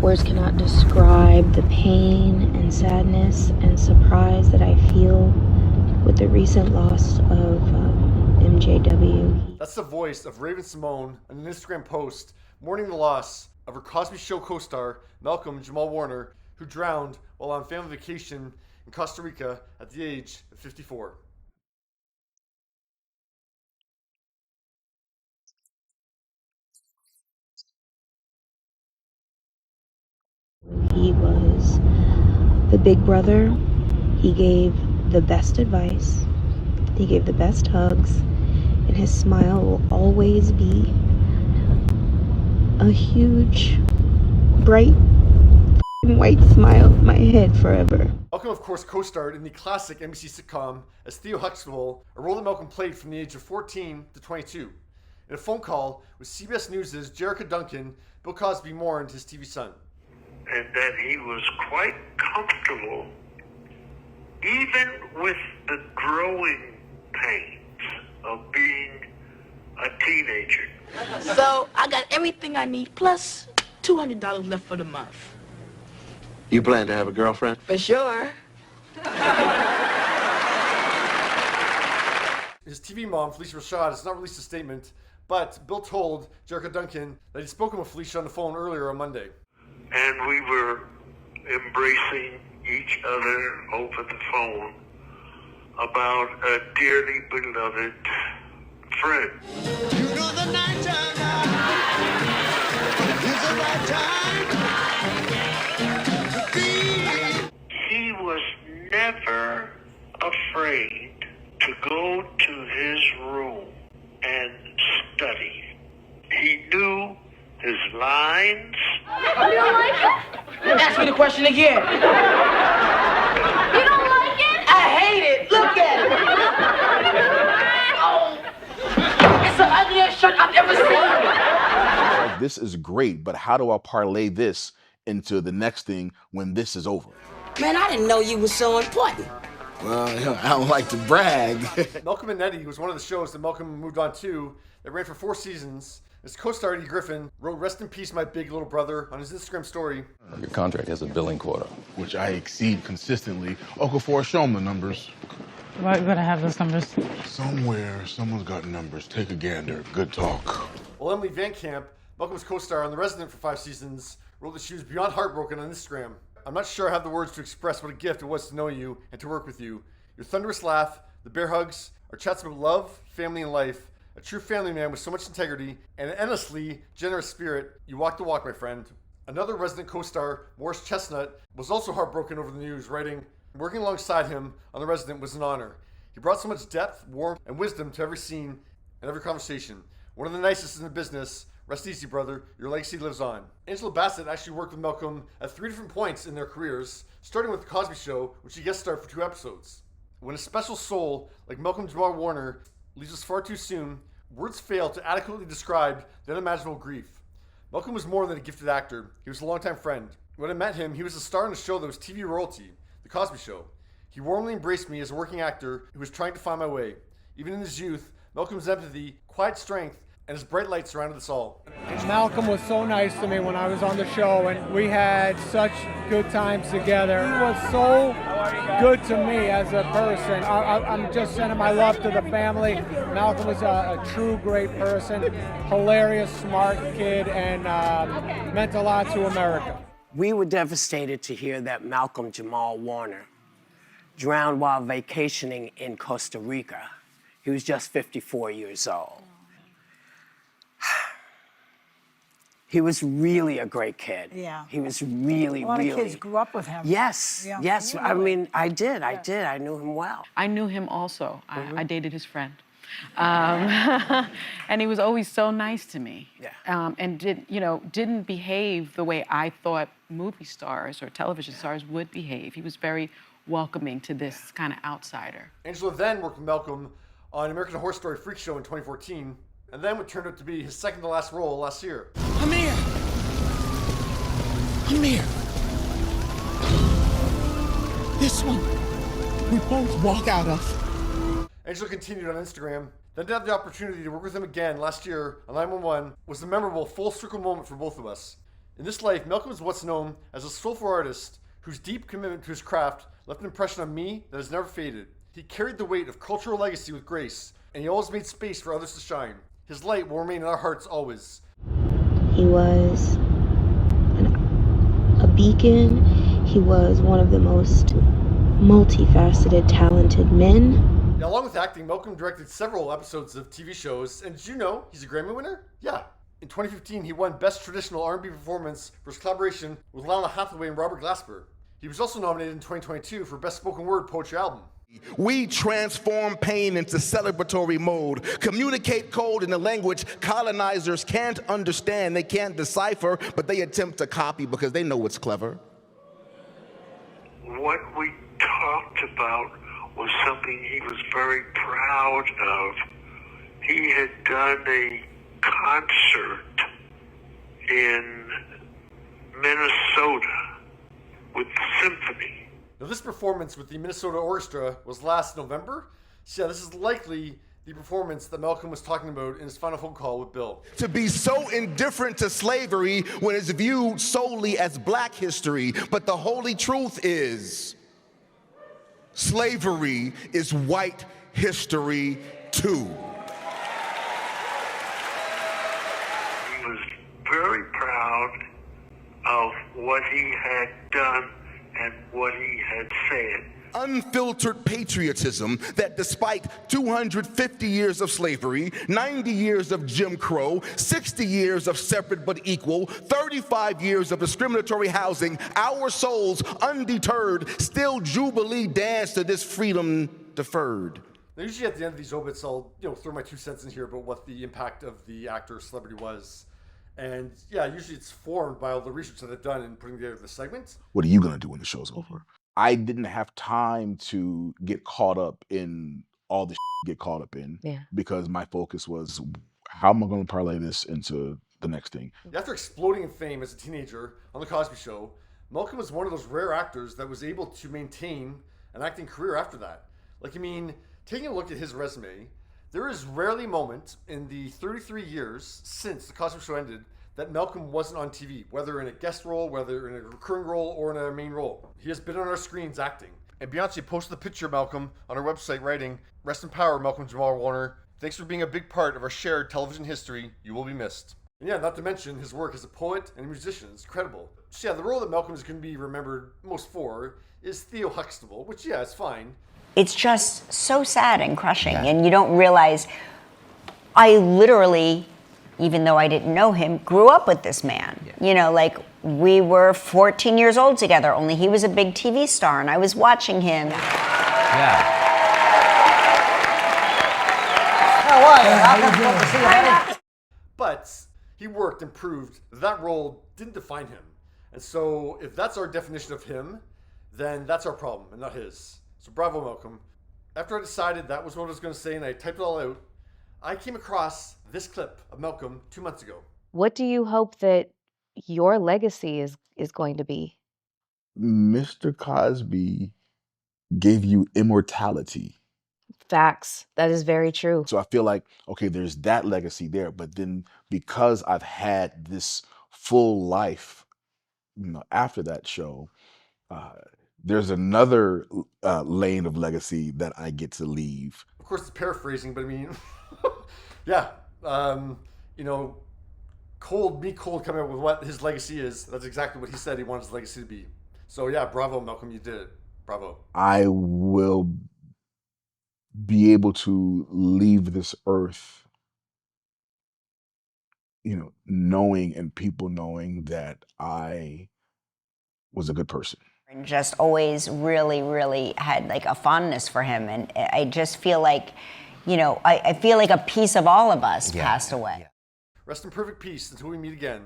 Words cannot describe the pain and sadness and surprise that I feel with the recent loss of MJW. That's the voice of Raven-Symone in an Instagram post mourning the loss of her Cosby Show co-star Malcolm Jamal-Warner, who drowned while on family vacation in Costa Rica at the age of 54. He was the big brother. He gave the best advice. He gave the best hugs. And his smile will always be a huge, bright, white smile in my head forever. Malcolm, of course, co-starred in the classic NBC sitcom as Theo Huxtable, a role that Malcolm played from the age of 14 to 22. In a phone call with CBS News' Jerica Duncan, Bill Cosby mourned his TV son. And that he was quite comfortable, even with the growing pains of being a teenager. So I got everything I need, plus $200 left for the month. You plan to have a girlfriend? For sure. His TV mom, Felicia Rashad, has not released a statement, but Bill told Jerica Duncan that he'd spoken with Felicia on the phone earlier on Monday. And we were embracing each other over the phone about a dearly beloved friend. You know the night time is the right time to be. He was never afraid to go to his room and study. He knew his lines. You don't like it? Ask me the question again. You don't like it? I hate it. Look at it. Oh, it's the ugliest shirt I've ever seen. This is great, but how do I parlay this into the next thing when this is over? Man, I didn't know you were so important. Well, I don't like to brag. Malcolm and Eddie was one of the shows that Malcolm moved on to that ran for 4 seasons. His co-star Eddie Griffin wrote "Rest in Peace, My Big Little Brother" on his Instagram story. Your contract has a billing quota, which I exceed consistently. Okafor, show them the numbers. Why are you gonna have those numbers? Somewhere, someone's got numbers. Take a gander. Good talk. Well, Emily Van Camp, Malcolm's co-star on The Resident for 5 seasons, wrote that she was beyond heartbroken on Instagram. "I'm not sure I have the words to express what a gift it was to know you and to work with you. Your thunderous laugh, the bear hugs, our chats about love, family, and life. A true family man with so much integrity and an endlessly generous spirit. You walk the walk, my friend." Another Resident co-star, Morris Chestnut, was also heartbroken over the news, writing, "Working alongside him on The Resident was an honor. He brought so much depth, warmth, and wisdom to every scene and every conversation. One of the nicest in the business. Rest easy, brother. Your legacy lives on." Angela Bassett actually worked with Malcolm at 3 different points in their careers, starting with The Cosby Show, which she guest starred for 2 episodes. When a special soul like Malcolm Jamal-Warner leaves us far too soon, words fail to adequately describe the unimaginable grief. Malcolm was more than a gifted actor. He was a longtime friend. When I met him, he was a star in a show that was TV royalty, The Cosby Show. He warmly embraced me as a working actor who was trying to find my way. Even in his youth, Malcolm's empathy, quiet strength, and his bright light surrounded us all. Malcolm was so nice to me when I was on the show, and we had such good times together. He was so good to me as a person. I'm just sending my love to the family. Malcolm was a true great person, hilarious, smart kid, and meant a lot to America. We were devastated to hear that Malcolm Jamal-Warner drowned while vacationing in Costa Rica. He was just 54 years old. He was really a great kid. Yeah. He was really, A lot really. of kids grew up with him. Yes, Yeah. yes. Really? I mean, I did. I knew him well. I knew him also. I dated his friend. And he was always so nice to me. Yeah. And didn't behave the way I thought movie stars or television stars would behave. He was very welcoming to this kind of outsider. Angela then worked with Malcolm on American Horror Story Freak Show in 2014, and then what turned out to be his second to last role last year. Amir! This one, we both walk out of. Angela continued on Instagram. Then to have the opportunity to work with him again last year on 911 was a memorable full circle moment for both of us. In this life, Malcolm is what's known as a soulful artist whose deep commitment to his craft left an impression on me that has never faded. He carried the weight of cultural legacy with grace, and he always made space for others to shine. His light will remain in our hearts always. He was a beacon. He was one of the most multifaceted, talented men. Now, along with acting, Malcolm directed several episodes of TV shows, and did you know he's a Grammy winner? Yeah. In 2015, he won Best Traditional R&B Performance for his collaboration with Lana Hathaway and Robert Glasper. He was also nominated in 2022 for Best Spoken Word Poetry Album. We transform pain into celebratory mode, communicate code in a language colonizers can't understand, they can't decipher, but they attempt to copy because they know it's clever. What we talked about was something he was very proud of. He had done a concert in Minnesota with the symphony. Now, this performance with the Minnesota Orchestra was last November. So yeah, this is likely the performance that Malcolm was talking about in his final phone call with Bill. To be so indifferent to slavery when it's viewed solely as black history, but the holy truth is, slavery is white history too. He was very proud of what he had done and what he had said. Unfiltered patriotism that despite 250 years of slavery, 90 years of Jim Crow, 60 years of separate but equal, 35 years of discriminatory housing, our souls undeterred still jubilee dance to this freedom deferred. Now, usually at the end of these obits, I'll throw my 2 cents in here about what the impact of the actor or celebrity was. And yeah, usually it's formed by all the research that I've done in putting together the segment. What are you going to do when the show's over? I didn't have time to get caught up in all the get caught up in because my focus was, how am I going to parlay this into the next thing? After exploding in fame as a teenager on The Cosby Show, Malcolm was one of those rare actors that was able to maintain an acting career after that. Taking a look at his resume, there is rarely a moment in the 33 years since The Cosby Show ended that Malcolm wasn't on TV, whether in a guest role, whether in a recurring role, or in a main role. He has been on our screens acting. And Beyonce posted the picture of Malcolm on her website writing, "Rest in power, Malcolm Jamal-Warner. Thanks for being a big part of our shared television history. You will be missed." And yeah, not to mention his work as a poet and a musician is incredible. So yeah, the role that Malcolm is going to be remembered most for is Theo Huxtable, which yeah, is fine. It's just so sad and crushing, and you don't realize, I literally, even though I didn't know him, grew up with this man. We were 14 years old together, only he was a big TV star, and I was watching him. But he worked and proved that role didn't define him. And so if that's our definition of him, then that's our problem and not his. So bravo, Malcolm. After I decided that was what I was going to say and I typed it all out, I came across this clip of Malcolm 2 months ago. What do you hope that your legacy is going to be? Mr. Cosby gave you immortality. Facts. That is very true. So I feel like, okay, there's that legacy there, but then because I've had this full life, after that show, there's another lane of legacy that I get to leave. Of course, it's paraphrasing, but I mean, yeah, Cold coming up with what his legacy is. That's exactly what he said he wanted his legacy to be. So yeah, bravo, Malcolm, you did it. Bravo. I will be able to leave this earth, knowing and people knowing that I was a good person. And just always really, really had a fondness for him. And I just feel like, I feel like a piece of all of us passed away. Rest in perfect peace until we meet again.